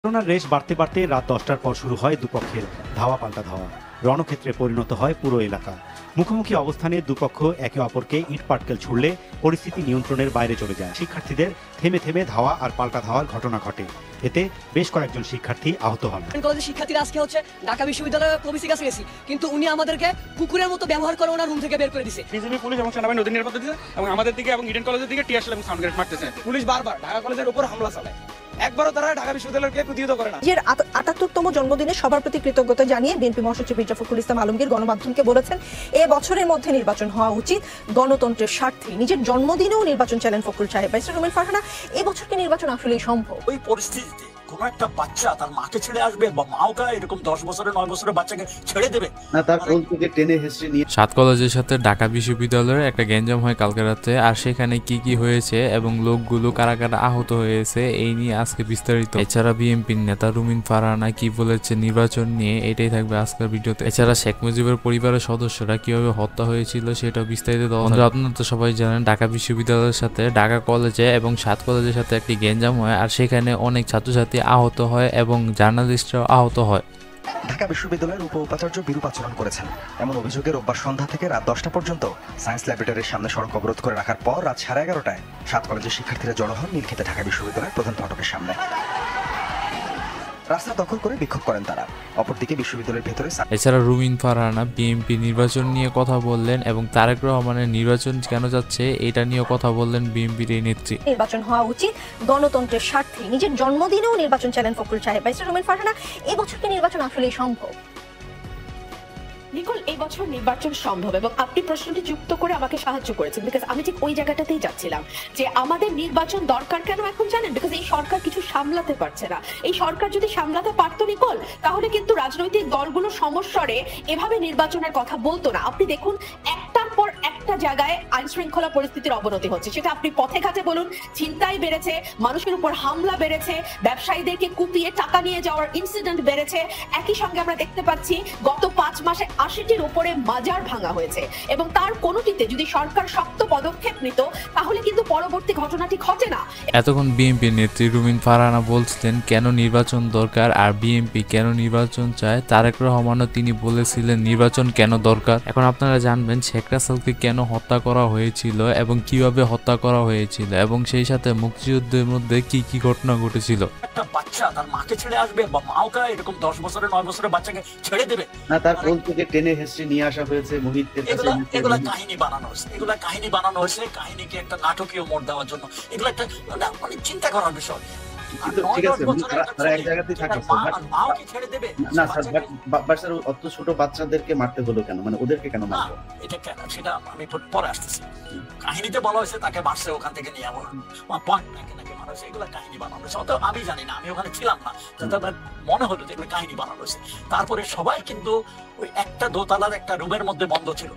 করোনার রেশ বাড়তে বাড়তে রাত 10টার পর শুরু হয় দুপক্ষের ধাওয়া পাল্টা ধাওয়া। রণক্ষেত্রে পরিণত হয় পুরো এলাকা। মুখোমুখি অবস্থানে দুপক্ষ একে অপরকে ইট পাটকেল ছুড়লে পরিস্থিতি নিয়ন্ত্রণের বাইরে চলে যায়। শিক্ষার্থীদের থেমে থেমে ধাওয়া আর পাল্টা ধাওয়ার ঘটনা ঘটে। এতে বেশ কয়েকজন শিক্ষার্থী আহত হন। কলেজের শিক্ষার্থীরা আজকে ঢাকা বিশ্ববিদ্যালয়ের প্রবেশিকা কাছে গেছি, কিন্তু উনি আমাদেরকে কুকুরের মতো ব্যবহার করে ওনার রুম থেকে বের করে দিয়েছে। বিজেপি পুলিশ এবং সেনাবাহিনী নদী নিরাপত্তা দিচ্ছে এবং আমাদের দিকে এবং ইডেন কলেজের দিকে টিয়ার শেল এবং সাউন্ড গ্রেনেড মারতেছে। পুলিশ বারবার ঢাকা কলেজের উপর হামলা চালায়, একবারও তারা ঢাকা বিশ্ববিদ্যালয়কে প্রতিহত করে না। নিজের ৭৮তম জন্মদিনে সবার প্রতি কৃতজ্ঞতা জানিয়ে বিএনপি মহাসচিব মির্জা ফখরুল ইসলাম আলমগীর গণমাধ্যমকে বলেছেন, এ বছরের মধ্যে নির্বাচন হওয়া উচিত গণতন্ত্রের স্বার্থে। নিজের জন্মদিনেও নির্বাচন চাইলেন ফখরুল সাহেব। ব্যারিস্টার রুমিন ফারহানা, এ বছর কি নির্বাচন আসলেই সম্ভব? ওই পরিস্থিতিতে কোন একটা বাচ্চা তার মাকে ছেড়ে আসবে বা মাওকা এরকম 10 বছরের 9 বছরের বাচ্চাকে ছেড়ে দেবে না? তার কোল থেকে টেনে হিস্ট্রি নিয়ে 7 কলেজের সাথে ঢাকা বিশ্ববিদ্যালয়ের একটা গ্যাঞ্জাম হয় কালকে রাতে। আর সেখানে কি কি হয়েছে এবং লোকগুলো কারা কারা আহত হয়েছে এই নিয়ে আজকে বিস্তারিত। এছাড়া বিএনপির নেতা রুমিন ফারহানা কি বলেছে নির্বাচন নিয়ে, এটাই থাকবে আজকের ভিডিওতে। এছাড়া শেখ মুজিবের পরিবারের সদস্যরা কিভাবে হত্যা হয়েছিল সেটা বিস্তারিত। আপনারা তো সবাই জানেন ঢাকা বিশ্ববিদ্যালয়ের সাথে ঢাকা কলেজে এবং 7 কলেজের সাথে একটি গ্যাঞ্জাম হয়, আর সেখানে অনেক ছাত্রছাত্রী আহত হয় এবং জার্নালিস্টরাও আহত হয়। ঢাকা বিশ্ববিদ্যালয়ের উপাচার্য বিরূপ আচরণ করেছেন এমন অভিযোগে রোববার সন্ধ্যা থেকে রাত 10টা পর্যন্ত সায়েন্স ল্যাবরেটরির সামনে সড়ক অবরোধ করে রাখার পর রাত 11:30টায় 7 কলেজের শিক্ষার্থীরা জড়ো হন নীলক্ষেতে ঢাকা বিশ্ববিদ্যালয়ের প্রধান ফটকের সামনে। রাস্তা দখল করে বিক্ষোভ করেন তারা। অপরদিকে বিশ্ববিদ্যালয়ের ভেতরে এছাড়া রুমিন ফারহানা বিএনপি নির্বাচন নিয়ে কথা বললেন এবং তারেক রহমানের নির্বাচন কেন যাচ্ছে এটা নিয়ে কথা বললেন বিএনপির এই নেত্রী। নির্বাচন হওয়া উচিত গণতন্ত্রের স্বার্থে। নিজের জন্মদিনেও নির্বাচন চাইলেন ফখরুল সাহেব। ব্যারিস্টার রুমিন ফারহানা, এ বছর কি নির্বাচন আসলেই সম্ভব? নিকোল, এই বছর নির্বাচন সম্ভব এবং আপনি প্রশ্নটি যুক্ত করে আমাকে সাহায্য করেছেন, বিকজ আমি ঠিক ওই জায়গাটাতেই যাচ্ছিলাম যে আমাদের নির্বাচন দরকার কেন এখন জানেন? বিকজ এই সরকার কিছু সামলাতে পারছে না। এই সরকার যদি সামলাতে পারতো নিকোল, তাহলে কিন্তু রাজনৈতিক দলগুলো সমস্বরে এভাবে নির্বাচনের কথা বলতো না। আপনি দেখুন একটার পর একটা জায়গায় আইন শৃঙ্খলা পরিস্থিতির অবনতি হচ্ছে, সেটা আপনি পথে ঘাটে বলুন, ছিনতাই বেড়েছে, মানুষের উপর হামলা বেড়েছে, ব্যবসায়ীদেরকে কুপিয়ে টাকা নিয়ে যাওয়ার ইনসিডেন্ট বেড়েছে। একই সঙ্গে আমরা দেখতে পাচ্ছি গত 5 মাসে 80টির উপরে মাজার ভাঙা হয়েছে এবং তার কোনোটিতে যদি সরকার শক্ত পদক্ষেপ নিত তাহলে কিন্তু পরবর্তী ঘটনাটি ঘটে না। এতক্ষণ বিএনপি নেত্রী রুমিন ফারহানা বলছিলেন কেন নির্বাচন দরকার আর বিএনপি কেন নির্বাচন চায়। তারেক রহমানও তিনি বলেছিলেন নির্বাচন কেন দরকার। এখন আপনারা জানবেন শেখ রাসেলকে কেন হত্যা করা হয়েছিল এবং কিভাবে হত্যা করা হয়েছিল এবং সেই সাথে মুক্তিযুদ্ধের মধ্যে কি কি ঘটনা ঘটেছিল। একটা বাচ্চা তার মাকে ছেড়ে আসবে বা মাওকা এরকম 10 বছরের 9 বছরের বাচ্চাকে ছেড়ে দেবে না? তার কোল থেকে টেনে হিস্ট্রি নিয়ে আসা হয়েছে মুহিতের কাছে। এগুলা কাহিনী বানানো হয়েছে, এগুলা কাহিনী বানানো হয়েছে কাহিনীকে একটা নাটকীয় মোড় দেওয়ার জন্য। এগুলো একটা মানে চিন্তা করার বিষয়। ঠিক আছে, তারা এক জায়গাতেই থাকে মাওকে ছেড়ে দেবে না স্যার, বাট স্যার অত ছোট বাচ্চাদেরকে মারতে হলো কেন? মানে ওদেরকে কেন মারলো? এটা কেন সেটা আমি পরে আসতেছি। কাহিনীতে বলা হয়েছে তাকে মারছে ওখান থেকে নিয়ে পয়েন্ট নাকি নাকি মানুষ, এগুলো কাহিনী বানানো হয়েছে। অত আমি জানি না, আমি ওখানে ছিলাম না, তাদের মনে হলো যে এগুলো কাহিনী বানানো হয়েছে। তারপরে সবাই কিন্তু ওই একটা দোতলার একটা রুমের মধ্যে বন্ধ ছিল।